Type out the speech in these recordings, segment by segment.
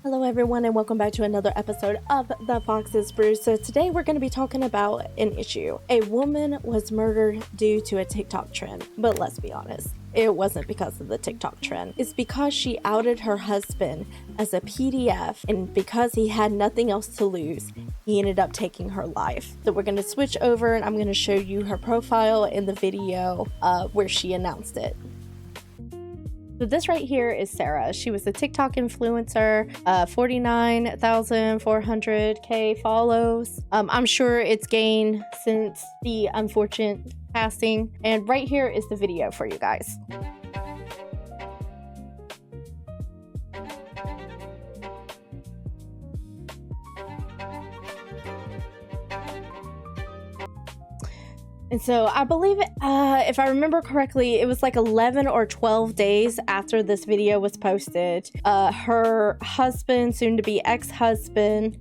Hello everyone and welcome back to another episode of The Fox's Brew. So today we're going to be talking about an issue. A woman was murdered due to a TikTok trend, but let's be honest, it wasn't because of the TikTok trend. It's because she outed her husband as a PDF, and because he had nothing else to lose, he ended up taking her life. So we're going to switch over and I'm going to show you her profile in the video where she announced it. So this right here is Sara. She was a TikTok influencer, 49,400k follows. I'm sure it's gained since the unfortunate passing. And right here is the video for you guys. And so I believe, if I remember correctly, it was like 11 or 12 days after this video was posted. Her husband, soon to be ex-husband,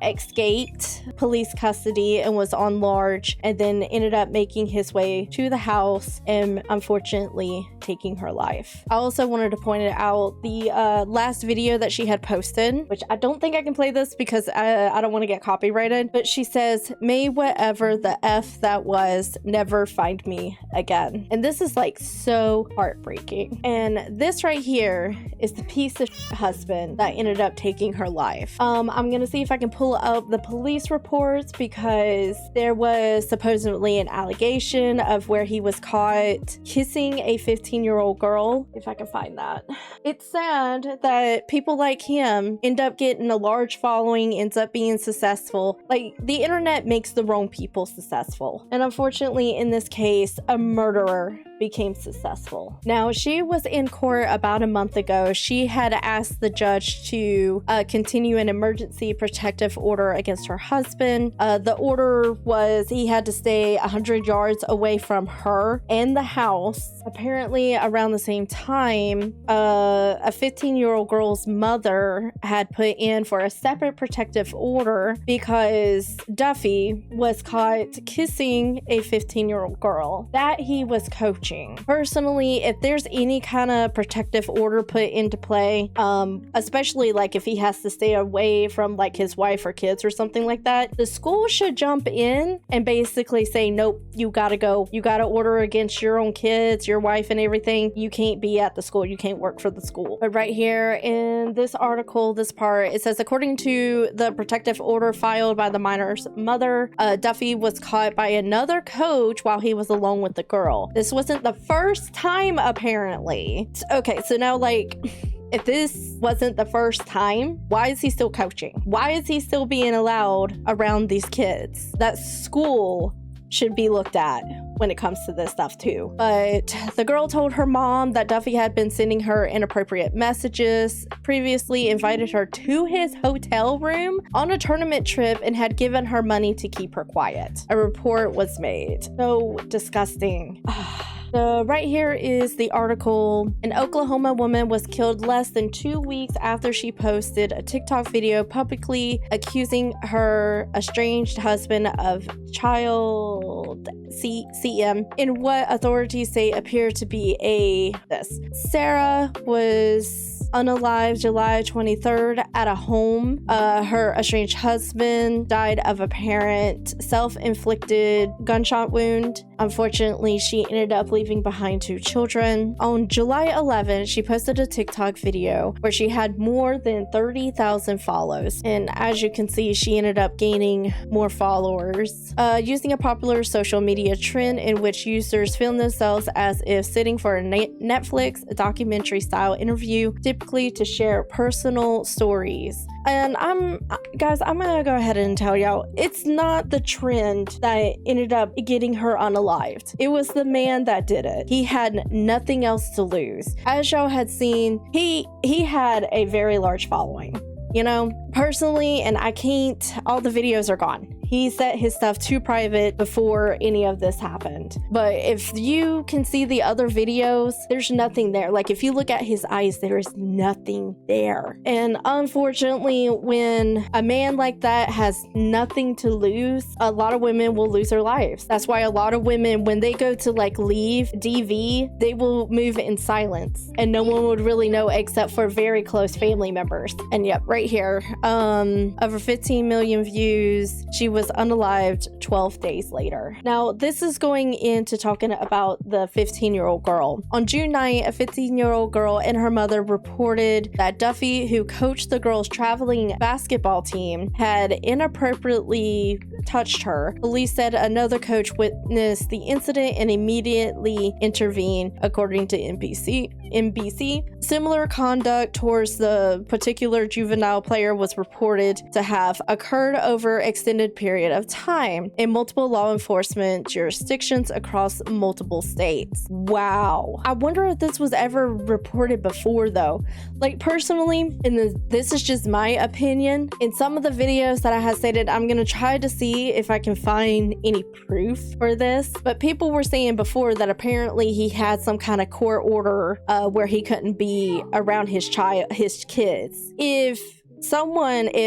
escaped police custody and was on large, and then ended up making his way to the house and unfortunately taking her life. I also wanted to point out the last video that she had posted, which I don't think I can play this because I don't want to get copyrighted, but she says, "May whatever the F that was never find me again." And this is like so heartbreaking. And this right here is the piece of husband that ended up taking her life. I'm gonna see if I can pull up the police reports because there was supposedly an allegation of where he was caught kissing a 15-year-old girl. If I can find that. It's sad that people like him end up getting a large following, ends up being successful. Like, the internet makes the wrong people successful. And unfortunately, in this case, a murderer became successful. Now, she was in court about a month ago. She had asked the judge to continue an emergency protective order against her husband. The order was he had to stay 100 yards away from her and the house. Apparently, around the same time, a 15-year-old girl's mother had put in for a separate protective order because Duffy was caught kissing a 15-year-old girl that he was coaching. Personally, if there's any kind of protective order put into play, especially like if he has to stay away from like his wife or kids or something like that, the school should jump in and basically say, nope, you gotta go. You gotta order against your own kids, your wife and everything. You can't be at the school. You can't work for the school. But right here in this article, this part, it says, according to the protective order filed by the minor's mother, Duffy was caught by another coach while he was alone with the girl. This wasn't the first time, apparently. Okay, so now, like, if this wasn't the first time, why is he still coaching? Why is he still being allowed around these kids? That school should be looked at when it comes to this stuff too. But the girl told her mom that Duffy had been sending her inappropriate messages, previously invited her to his hotel room on a tournament trip, and had given her money to keep her quiet. A report was made. So disgusting. So right here is the article. An Oklahoma woman was killed less than 2 weeks after she posted a TikTok video publicly accusing her estranged husband of child CM in what authorities say appeared to be Sara was unalived July 23rd at a home. Her estranged husband died of apparent self-inflicted gunshot wound. Unfortunately, she ended up leaving behind 2 children. On July 11th, she posted a TikTok video where she had more than 30,000 follows. And as you can see, she ended up gaining more followers. Using a popular social media trend in which users film themselves as if sitting for a Netflix documentary style interview, typically to share personal stories. And I'm gonna go ahead and tell y'all, it's not the trend that ended up getting her unalived. It was the man that did it. He had nothing else to lose. As y'all had seen, he had a very large following. You know, personally, and I can't, all the videos are gone. He set his stuff too private before any of this happened. But if you can see the other videos, there's nothing there. Like if you look at his eyes, there is nothing there. And unfortunately, when a man like that has nothing to lose, a lot of women will lose their lives. That's why a lot of women, when they go to like leave DV, they will move in silence and no one would really know except for very close family members. And yep, right here, over 15 million views. She was unalived 12 days later. Now, this is going into talking about the 15-year-old girl. On June 9th, a 15-year-old girl and her mother reported that Duffy, who coached the girls' traveling basketball team, had inappropriately touched her. Police said another coach witnessed the incident and immediately intervened, according to NBC. Similar conduct towards the particular juvenile player was reported to have occurred over an extended period of time in multiple law enforcement jurisdictions across multiple states. Wow. I wonder if this was ever reported before though. Like personally, and this is just my opinion, in some of the videos that I have stated, I'm going to try to see if I can find any proof for this, but people were saying before that apparently he had some kind of court order where he couldn't be around his kids. If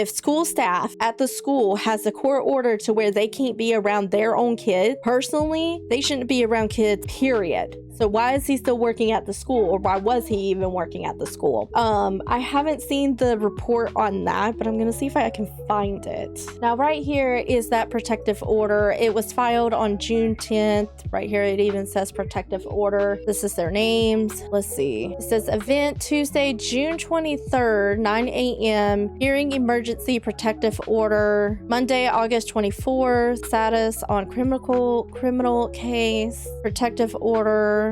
school staff at the school has a court order to where they can't be around their own kids, personally, they shouldn't be around kids, period. So why is he still working at the school, or why was he even working at the school? I haven't seen the report on that, but I'm gonna see if I can find it. Now, right here is that protective order. It was filed on June 10th. Right here, it even says protective order. This is their names. Let's see. It says event Tuesday, June 23rd, 9 a.m. Hearing emergency protective order. Monday, August 24th. Status on criminal case. Protective order.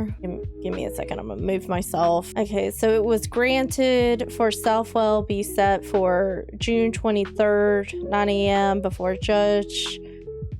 Give me a second. I'm gonna move myself. Okay, so it was granted for Southwell be set for June 23rd, 9 a.m. before judge.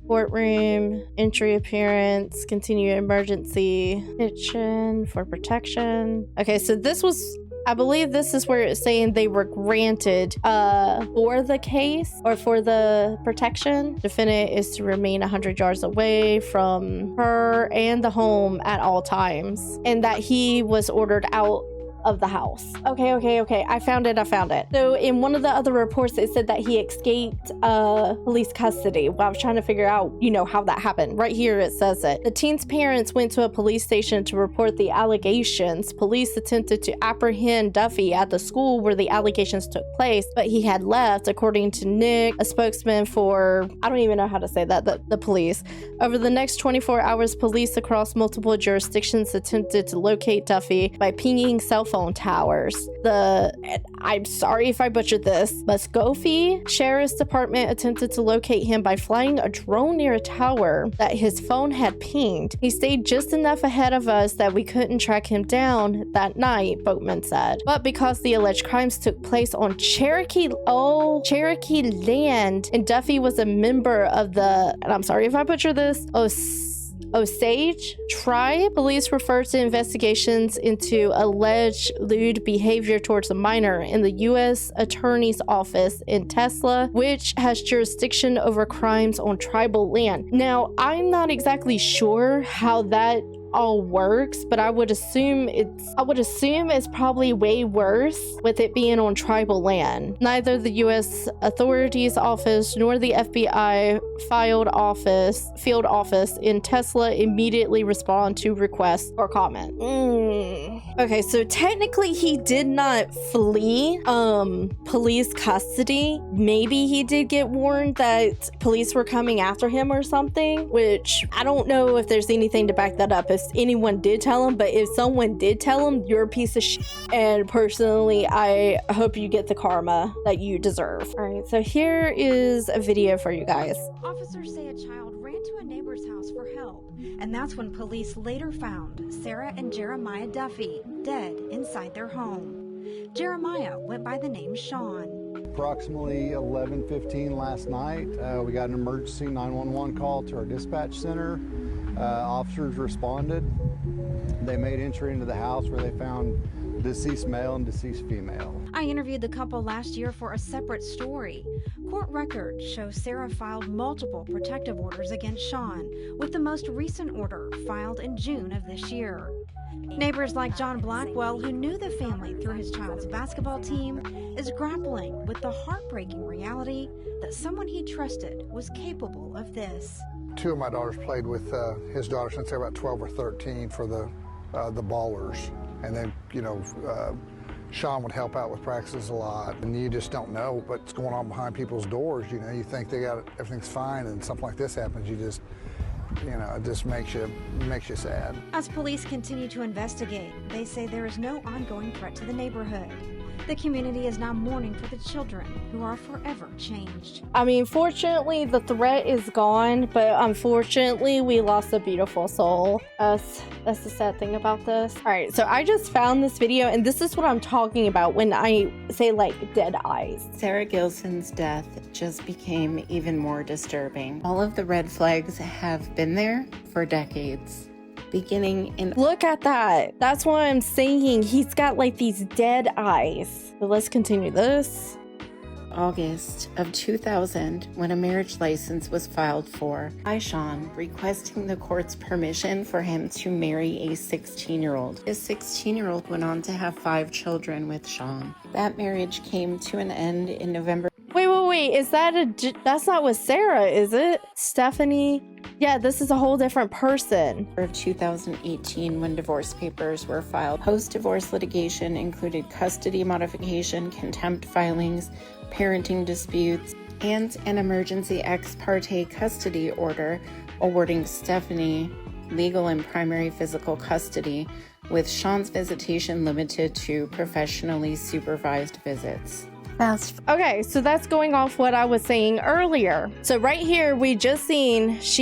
Courtroom, entry appearance, continue emergency, kitchen for protection. Okay, so this was, I believe this is where it's saying they were granted for the case or for the protection. Defendant is to remain 100 yards away from her and the home at all times, and that he was ordered out of the house. Okay. I found it. So in one of the other reports, it said that he escaped police custody. Well, I was trying to figure out, how that happened. Right here, it says it. The teen's parents went to a police station to report the allegations. Police attempted to apprehend Duffy at the school where the allegations took place, but he had left, according to Nick, a spokesman for, I don't even know how to say that, the police. Over the next 24 hours, police across multiple jurisdictions attempted to locate Duffy by pinging cell phone towers. I'm sorry if I butchered this, Muskogee Sheriff's Department attempted to locate him by flying a drone near a tower that his phone had pinged. He stayed just enough ahead of us that we couldn't track him down that night, Boatman said. But because the alleged crimes took place on Cherokee land, and Duffy was a member of the, and I'm sorry if I butcher this, Osage tribe, police referred to investigations into alleged lewd behavior towards a minor in the U.S. Attorney's Office in Tesla, which has jurisdiction over crimes on tribal land. Now, I'm not exactly sure how that all works, but I would assume it's probably way worse with it being on tribal land. Neither the U.S. Authorities Office nor the FBI field office in Tesla immediately respond to requests or comment. Okay, so technically he did not flee police custody. Maybe he did get warned that police were coming after him or something, which I don't know if there's anything to back that up. If anyone did tell him, but if someone did tell him, you're a piece of shit. And personally, I hope you get the karma that you deserve. All right, so here is a video for you guys. Officers say a child ran to a neighbor's house for help, and that's when police later found Sara and Jeremiah Duffy dead inside their home. Jeremiah went by the name Sean. Approximately 11:15 last night, we got an emergency 911 call to our dispatch center. Officers responded. They made entry into the house where they found deceased male and deceased female. I interviewed the couple last year for a separate story. Court records show Sara filed multiple protective orders against Sean, with the most recent order filed in June of this year. Neighbors like John Blackwell, who knew the family through his child's basketball team, is grappling with the heartbreaking reality that someone he trusted was capable of this. Two of my daughters played with his daughter since they were about 12 or 13 for the Ballers. And then, Sean would help out with practices a lot. And you just don't know what's going on behind people's doors. You think everything's fine, and something like this happens, it just makes you sad. As police continue to investigate, they say there is no ongoing threat to the neighborhood. The community is now mourning for the children who are forever changed. I mean, fortunately, the threat is gone, but unfortunately, we lost a beautiful soul. That's the sad thing about this. All right, so I just found this video, and this is what I'm talking about when I say, dead eyes. Sara Gilson's death just became even more disturbing. All of the red flags have been there for decades. Beginning in... Look at that. That's what I'm saying. He's got these dead eyes. But let's continue this. August of 2000, when a marriage license was filed for by Sean, requesting the court's permission for him to marry a 16-year-old. This 16-year-old went on to have 5 children with Sean. That marriage came to an end in November. Wait, is that's not with Sara, is it? Stephanie? Yeah, this is a whole different person. Of 2018, when divorce papers were filed. Post-divorce litigation included custody modification, contempt filings, parenting disputes, and an emergency ex parte custody order awarding Stephanie legal and primary physical custody, with Sean's visitation limited to professionally supervised visits. Okay, so that's going off what I was saying earlier. So right here, we just seen this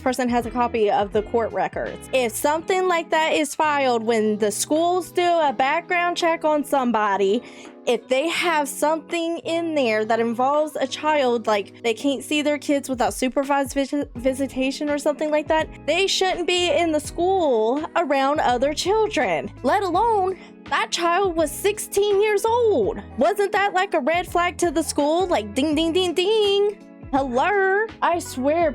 person has a copy of the court records. If something like that is filed when the schools do a background check on somebody, if they have something in there that involves a child, they can't see their kids without supervised visitation or something like that, they shouldn't be in the school around other children, let alone that child was 16 years old. Wasn't that a red flag to the school? Ding, ding, ding, ding. Hello? I swear,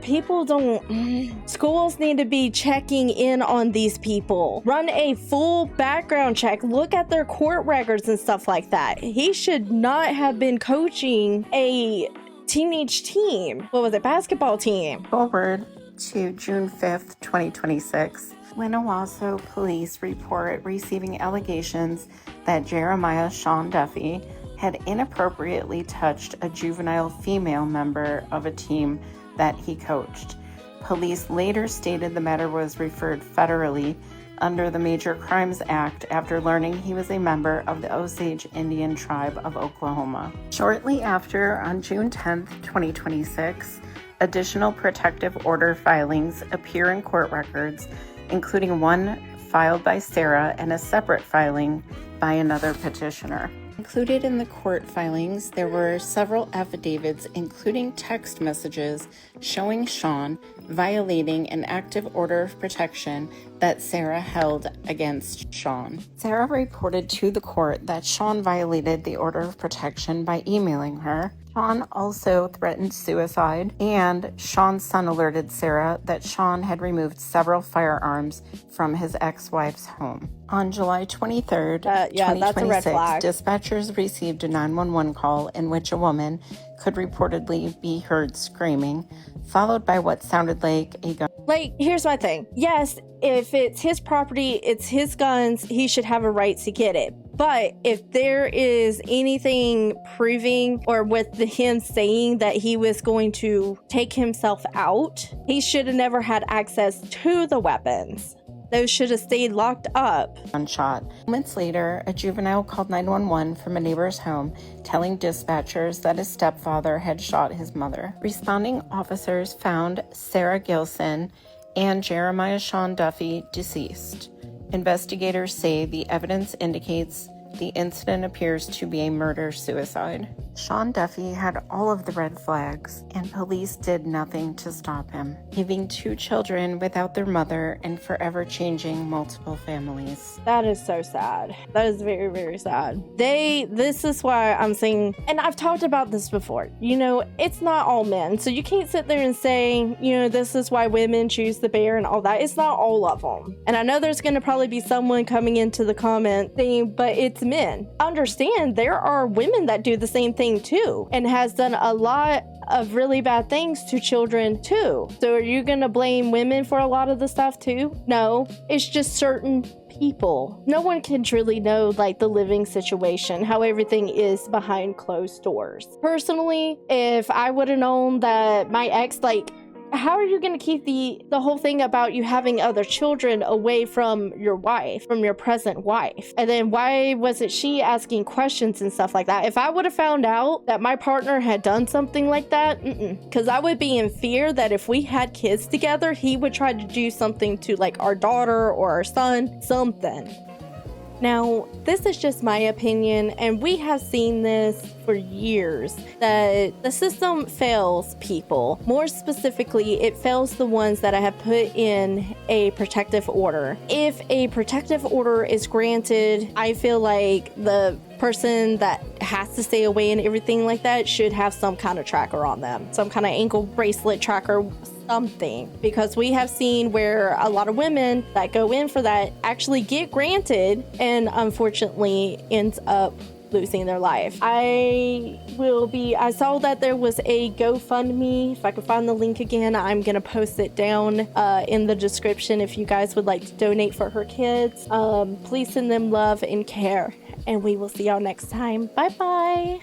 schools need to be checking in on these people. Run a full background check. Look at their court records and stuff like that. He should not have been coaching a teenage team. What was it? Basketball team. Forward to June 5th, 2026. When Owasso police report receiving allegations that Jeremiah Sean Duffy had inappropriately touched a juvenile female member of a team that he coached. Police later stated the matter was referred federally under the Major Crimes Act after learning he was a member of the Osage Indian Tribe of Oklahoma. Shortly after, on June 10th, 2026, additional protective order filings appear in court records, including one filed by Sara and a separate filing by another petitioner. Included in the court filings, there were several affidavits, including text messages showing Sean violating an active order of protection that Sara held against Sean. Sara reported to the court that Sean violated the order of protection by emailing her. Sean also threatened suicide, and Sean's son alerted Sara that Sean had removed several firearms from his ex-wife's home. On July 23rd, 2026, dispatchers received a 911 call in which a woman could reportedly be heard screaming, followed by what sounded like a gun. Here's my thing. Yes, if it's his property, it's his guns, he should have a right to get it. But if there is anything proving or with him saying that he was going to take himself out, he should have never had access to the weapons. Those should have stayed locked up. Gunshot. Moments later, a juvenile called 911 from a neighbor's home, telling dispatchers that his stepfather had shot his mother. Responding officers found Sara Gilson and Jeremiah Sean Duffy deceased. Investigators say the evidence indicates The incident appears to be a murder-suicide. Sean Duffy had all of the red flags, and police did nothing to stop him, leaving 2 children without their mother and forever changing multiple families. That is so sad. That is very, very sad. This is why I'm saying, and I've talked about this before, it's not all men. So you can't sit there and say, this is why women choose the bear and all that. It's not all of them. And I know there's going to probably be someone coming into the comment thing, but it's men. Understand there are women that do the same thing too, and has done a lot of really bad things to children too. So are you gonna blame women for a lot of the stuff too? No, it's just certain people. No one can truly know the living situation, how everything is behind closed doors. Personally, if I would have known that my ex, how are you going to keep the whole thing about you having other children away from your wife, from your present wife? And then why wasn't she asking questions and stuff like that? If I would have found out that my partner had done something like that, because I would be in fear that if we had kids together, he would try to do something to our daughter or our son, something. Now, this is just my opinion, and we have seen this for years, that the system fails people. More specifically, it fails the ones that have put in a protective order. If a protective order is granted, I feel like the person that has to stay away and everything like that should have some kind of tracker on them, some kind of ankle bracelet tracker, something, because we have seen where a lot of women that go in for that actually get granted and unfortunately ends up losing their life. I saw that there was a GoFundMe. If I could find the link again, I'm gonna post it down in the description if you guys would like to donate for her kids. Please send them love and care, and we will see y'all next time. Bye bye.